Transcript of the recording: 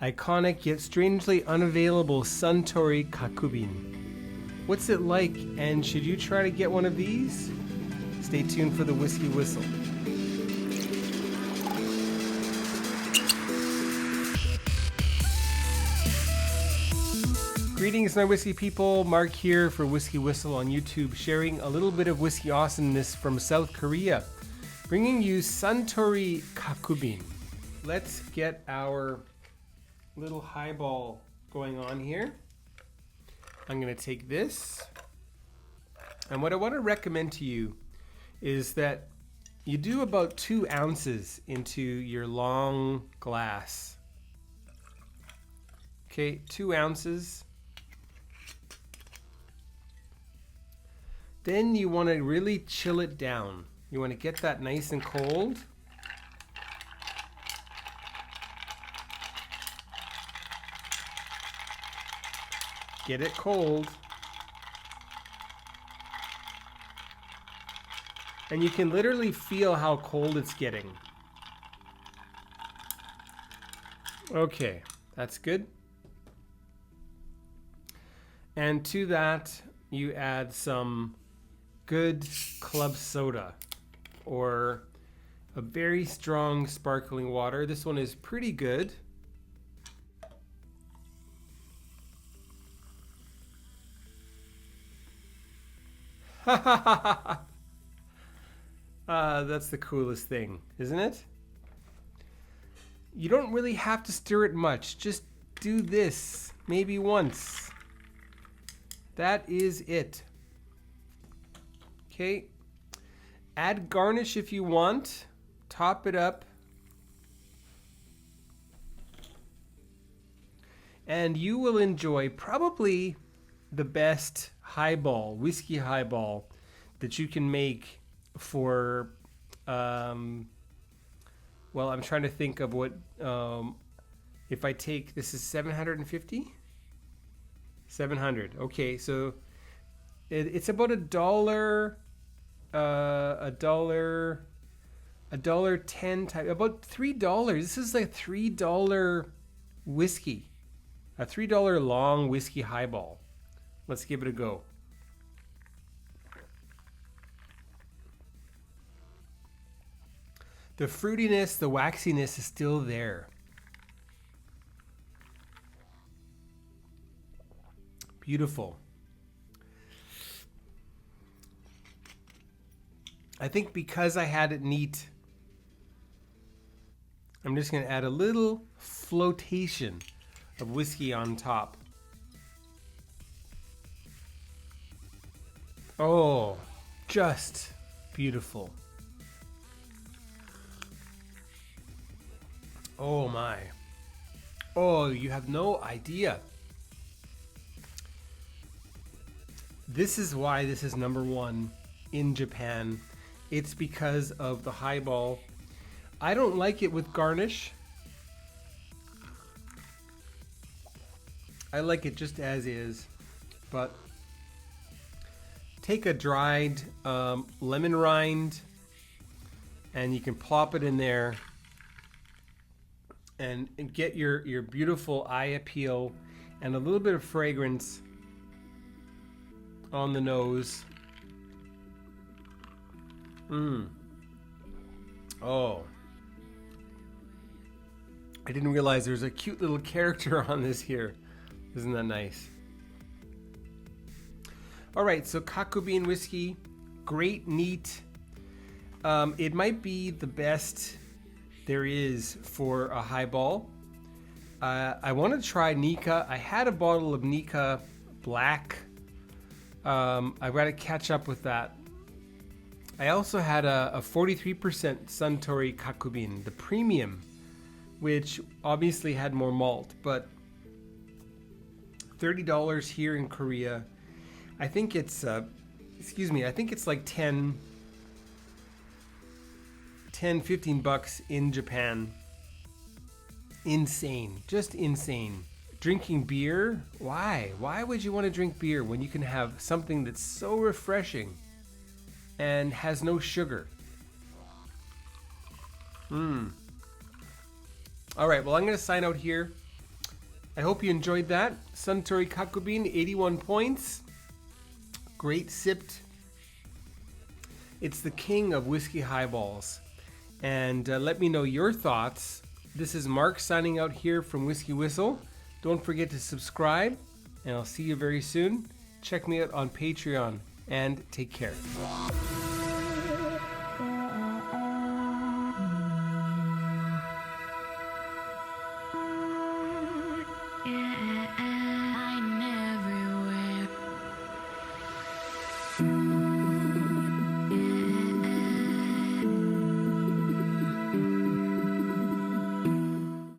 Iconic yet strangely unavailable Suntory Kakubin. What's it like, and should you try to get one of these? Stay tuned for the Whisky Whistle. Greetings, my whiskey people. Mark here for Whisky Whistle on YouTube, sharing a little bit of whiskey awesomeness from South Korea, bringing you Suntory Kakubin. Let's get our little highball going on here. I'm going to take this, and what I want to recommend to you is that you do about 2 ounces into your long glass. Okay, 2 ounces. Then you want to really chill it down. You want to get that nice and cold. Get it cold. And you can literally feel how cold it's getting. Okay, that's good. And to that, you add some good club soda or a very strong sparkling water. This one is pretty good. That's the coolest thing, isn't it? You don't really have to stir it much. Just do this maybe once. That is it. Okay, add garnish if you want, top it up, and you will enjoy probably the best highball, whiskey highball, that you can make for, well, I'm trying to think of what, if I take, this is 750? 700, okay, so it's about $1.10 type, about $3. This is like $3 whiskey, a $3 long whiskey highball. Let's give it a go. The fruitiness, the waxiness is still there. Beautiful. I think because I had it neat, I'm just going to add a little flotation of whiskey on top. Oh, just beautiful. Oh my. Oh, you have no idea. This is why this is #1 in Japan. It's because of the highball. I don't like it with garnish. I like it just as is, but take a dried lemon rind and you can plop it in there and get your beautiful eye appeal and a little bit of fragrance on the nose. Oh, I didn't realize there's a cute little character on this here. Isn't that nice? All right, so Kakubin whiskey, great, neat. It might be the best there is for a highball. I want to try Nika. I had a bottle of Nika Black. I've got to catch up with that. I also had a 43% Suntory Kakubin, the premium, which obviously had more malt, but $30 here in Korea. I think it's, I think it's like 10, 15 bucks in Japan. Insane, just insane. Drinking beer? Why? Why would you want to drink beer when you can have something that's so refreshing and has no sugar? All right, well, I'm going to sign out here. I hope you enjoyed that. Suntory Kakubin, 81 points. Great sipped. It's the king of whiskey highballs. And let me know your thoughts. This is Mark signing out here from Whisky Whistle. Don't forget to subscribe, and I'll see you very soon. Check me out on Patreon, and take care.